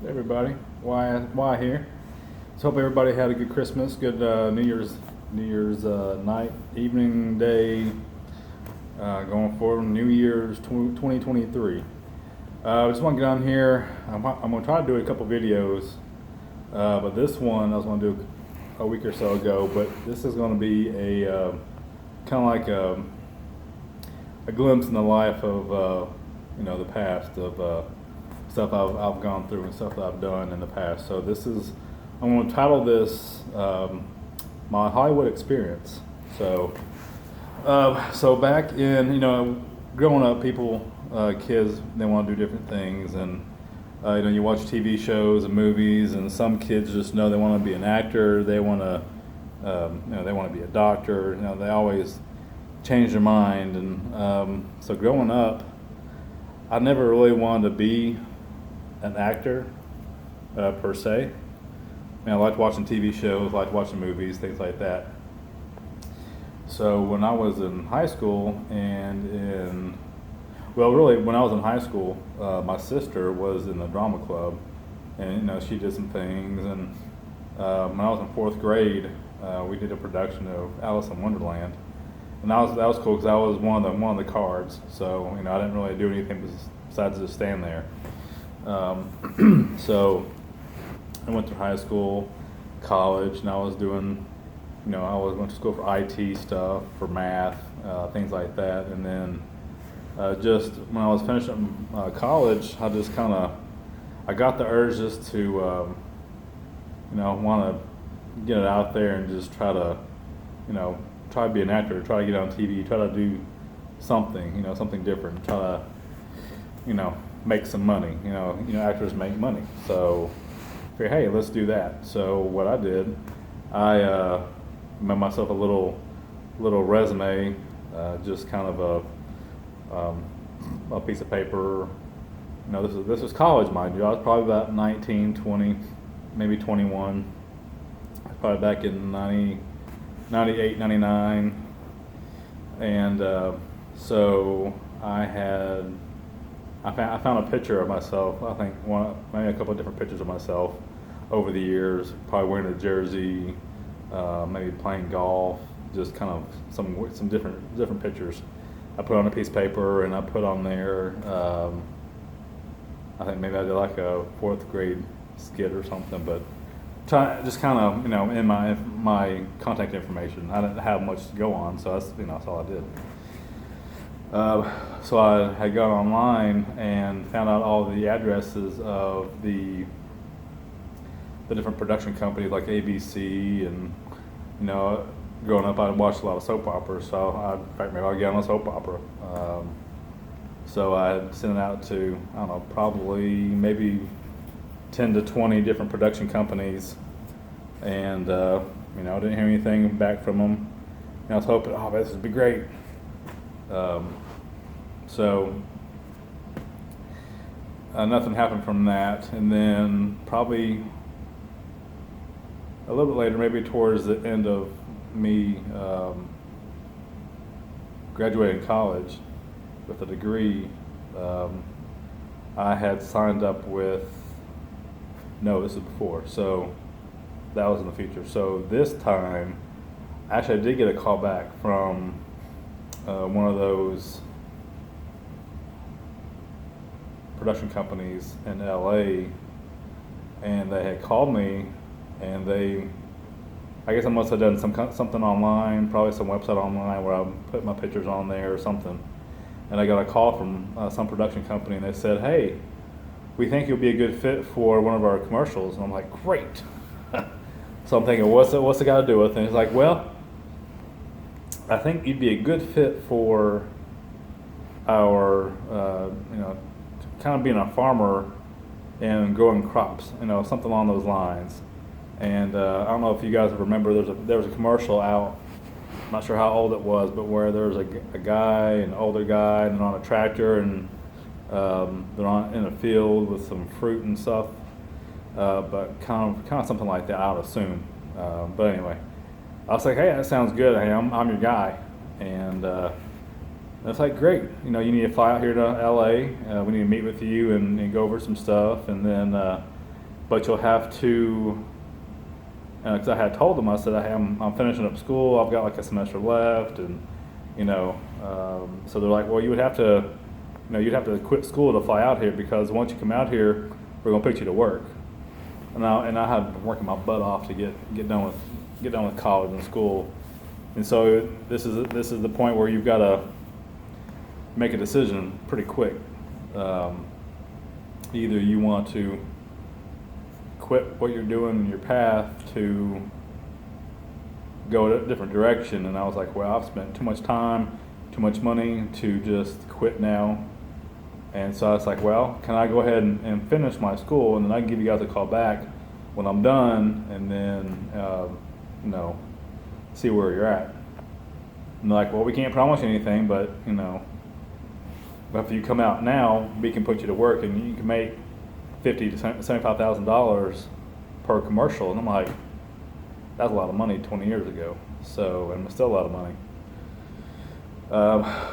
Everybody, why here? So hope everybody had a good Christmas, good New Year's night, evening, day, going forward. New Year's 2023. I just want to get on here. I'm going to try to do a couple videos, but this one I was going to do a week or so ago. But this is going to be a kind of like a glimpse in the life of the past of stuff I've gone through and stuff that I've done in the past. So I'm going to title this my Hollywood experience. So back in growing up, kids, they want to do different things, and you watch TV shows and movies, and some kids just know they want to be an actor, they want to they want to be a doctor. They always change their mind, and so growing up, I never really wanted to be an actor per se. I liked watching TV shows, liked watching movies, things like that. So when I was in high school when I was in high school, my sister was in the drama club, and she did some things. And when I was in fourth grade, we did a production of Alice in Wonderland, and that was cool because I was one of the cards. So I didn't really do anything besides just stand there. So I went through high school, college, and I was doing, I went to school for IT stuff, for math, things like that. And then just when I was finishing college, I got the urge just to, want to get it out there and just try to be an actor, try to get on TV, try to do something, something different, try to, make some money. Actors make money. So I figured, hey, let's do that. So what I did, I made myself a little resume, just kind of a piece of paper. This was college, mind you. I was probably about 19, 20, maybe 21. Probably back in 98, 99. And so I found a picture of myself. I think maybe a couple of different pictures of myself over the years. Probably wearing a jersey, maybe playing golf. Just kind of some different pictures. I put on a piece of paper and I put on there. I think maybe I did like a fourth grade skit or something, but just kind of in my contact information. I didn't have much to go on, so that's all I did. So I had gone online and found out all the addresses of the different production companies like ABC, and growing up I watched a lot of soap operas, so in fact maybe I'll get on a soap opera. So I had sent it out to, I don't know, probably maybe 10 to 20 different production companies, and didn't hear anything back from them. I was hoping, this would be great. So nothing happened from that, and then probably a little bit later, maybe towards the end of me graduating college with a degree, I had signed up with, no, this is before, so that was in the future. So this time, actually I did get a call back from one of those production companies in LA, and they had called me, and I guess I must have done something online, probably some website online where I put my pictures on there or something, and I got a call from some production company, and they said, hey, we think you'll be a good fit for one of our commercials. And I'm like, great. So I'm thinking, what's it got to do with it? And he's like, well, I think you'd be a good fit for our, kind of being a farmer and growing crops, something along those lines. And I don't know if you guys remember, there was a commercial out, I'm not sure how old it was, but where there was a guy, an older guy, and they're on a tractor, and they're in a field with some fruit and stuff, but kind of something like that, I would assume. But anyway, I was like, hey, that sounds good. Hey, I'm your guy. And it's like, great. You need to fly out here to LA. We need to meet with you and go over some stuff. And then but you'll have to, because I had told them, I said, I'm finishing up school, I've got like a semester left, and, so they're like, well, you would have to, you'd have to quit school to fly out here, because once you come out here, we're gonna put you to work. And I had been working my butt off to get done with college and school, and so this is the point where you've got to make a decision pretty quick. Either you want to quit what you're doing in your path to go a different direction, and I was like, well, I've spent too much time, too much money to just quit now. And so I was like, well, can I go ahead and finish my school, and then I can give you guys a call back when I'm done, and then, see where you're at. And they're like, well, we can't promise you anything, but, if you come out now, we can put you to work, and you can make $50,000 to $75,000 per commercial. And I'm like, that's a lot of money 20 years ago. So, and it's still a lot of money.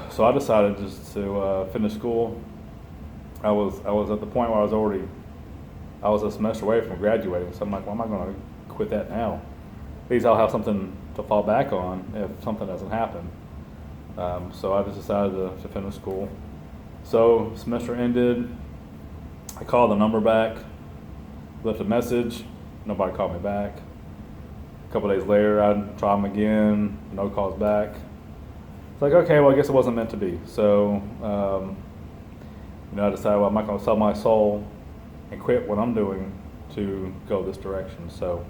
So I decided just to finish school. I was at the point where I was a semester away from graduating. So I'm like, well, I'm not going to quit that now. At least I'll have something to fall back on if something doesn't happen. So I just decided to finish school. So semester ended. I called the number back, left a message. Nobody called me back. A couple days later, I tried them again. No calls back. It's like, okay, well, I guess it wasn't meant to be. So, I decided, well, I'm not going to sell my soul and quit what I'm doing to go this direction. So,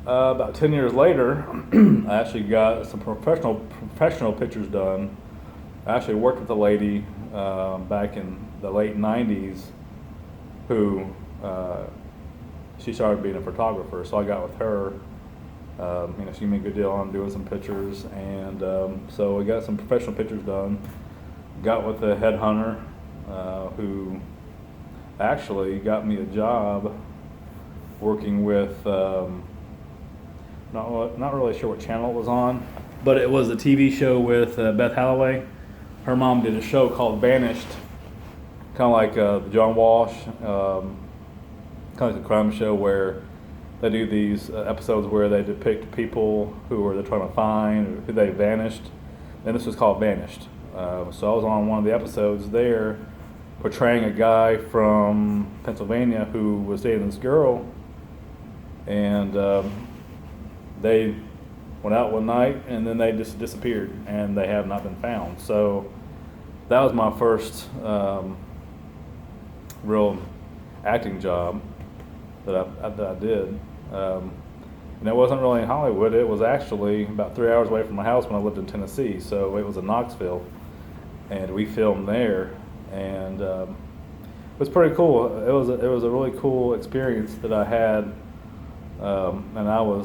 about 10 years later, I actually got some professional pictures done. I actually worked with a lady back in the late 90s who she started being a photographer, so I got with her. She gave me a good deal on doing some pictures, and so we got some professional pictures done. Got with a headhunter who actually got me a job working with, not really sure what channel it was on, but it was a TV show with Beth Holloway. Her mom did a show called Vanished, kind of like the John Walsh, kind of like the crime show where they do these episodes where they depict people who they're trying to find, or who they vanished. And this was called Vanished. So I was on one of the episodes there portraying a guy from Pennsylvania who was dating this girl, and they went out one night and then they just disappeared and they have not been found. So that was my first real acting job that I did. And it wasn't really in Hollywood. It was actually about 3 hours away from my house when I lived in Tennessee. So it was in Knoxville, and we filmed there, and it was pretty cool. It was a really cool experience that I had, and I'll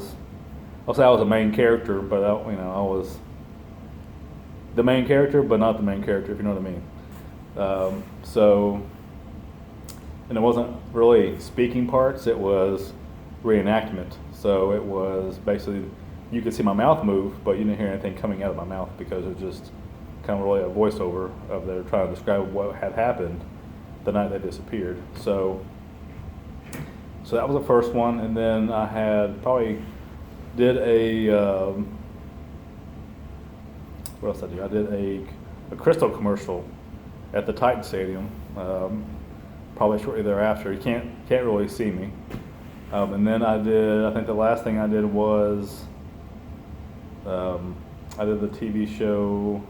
say I was a main character, but I was the main character, but not the main character, if you know what I mean. And it wasn't really speaking parts, it was reenactment. So it was basically, you could see my mouth move, but you didn't hear anything coming out of my mouth because it was just kind of really a voiceover of they're trying to describe what had happened the night they disappeared. So that was the first one, and then I had did a, what else did I do? I did a Crystal commercial at the Titan Stadium. Probably shortly thereafter. You can't really see me. And then I think the last thing I did was, I did the TV show,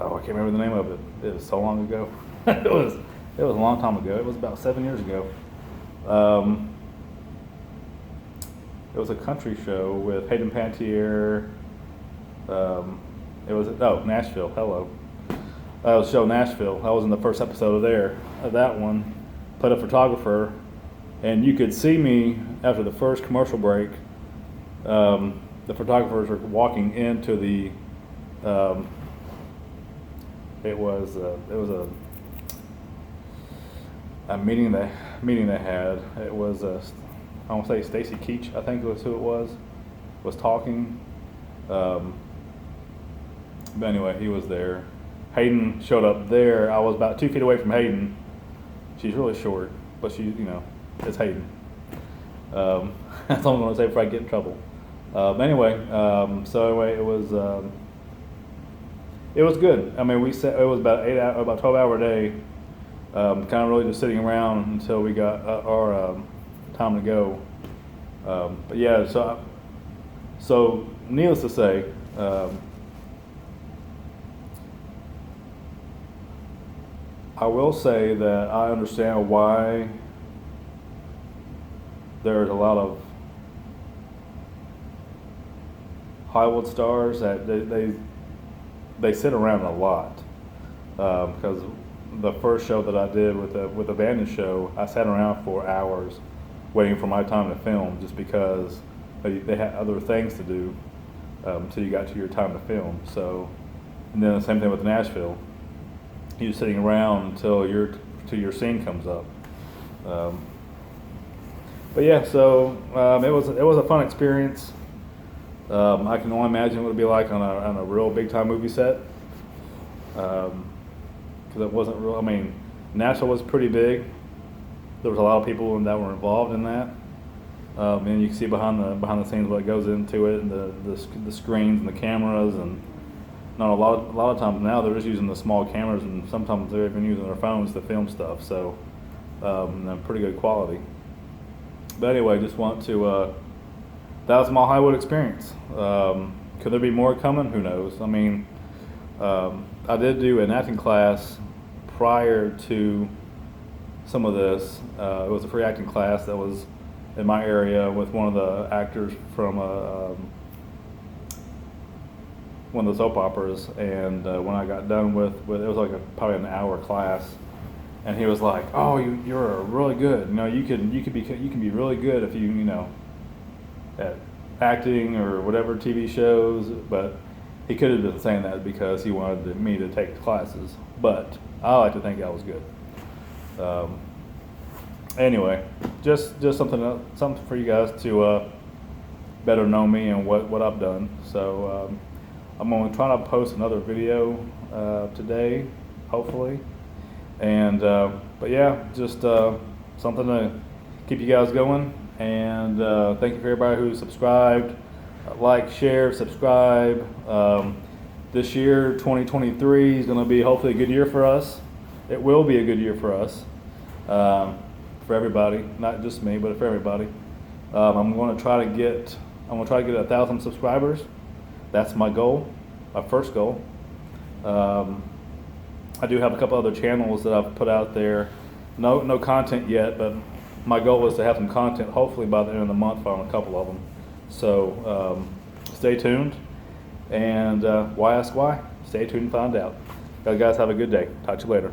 I can't remember the name of it. It was so long ago. It was a long time ago. It was about 7 years ago. It was a country show with Hayden Panettiere. Nashville, hello. It was show Nashville. I was in the first episode of that one. Played a photographer, and you could see me after the first commercial break. The photographers were walking into the. It was a meeting they had. It was I want to say Stacy Keach, I think was who it was talking. But anyway, he was there. Hayden showed up there. I was about 2 feet away from Hayden. She's really short, but it's Hayden. That's all I'm going to say before I get in trouble. So anyway, it was good. I mean, it was about 12-hour day. Kind of really just sitting around until we got our time to go. But yeah, so needless to say, I will say that I understand why there's a lot of Hollywood stars that they sit around a lot, because the first show that I did with the Bandit show, I sat around for hours waiting for my time to film, just because they had other things to do until you got to your time to film. So, and then the same thing with Nashville. You're sitting around until your scene comes up. But yeah, so it was a fun experience. I can only imagine what it'd be like on a real big time movie set. Because it wasn't real. I mean, Nashville was pretty big. There was a lot of people that were involved in that. And you can see behind the scenes what goes into it, and the screens and the cameras, and not a lot of times now they're just using the small cameras, and sometimes they're even using their phones to film stuff. So pretty good quality. But anyway, just want to that was my Hollywood experience. Could there be more coming? Who knows? I mean, I did do an acting class prior to some of this. It was a free acting class that was in my area with one of the actors from one of the soap operas. And when I got done with it was like probably an hour class, and he was like, "Oh, you're really good. You can be really good if you at acting or whatever TV shows." But he could have been saying that because he wanted me to take the classes. But I like to think I was good. Anyway, just something for you guys to better know me and what I've done. So I'm going to try to post another video today, hopefully. And but yeah, just something to keep you guys going. And thank you for everybody who subscribed, like, share, subscribe. This year, 2023, is going to be hopefully a good year for us. It will be a good year for us, for everybody, not just me, but for everybody. I'm going to try to get 1,000 subscribers. That's my goal, my first goal. I do have a couple other channels that I've put out there. No content yet, but my goal is to have some content hopefully by the end of the month on a couple of them. So stay tuned, and why ask why? Stay tuned and find out. Guys, have a good day. Talk to you later.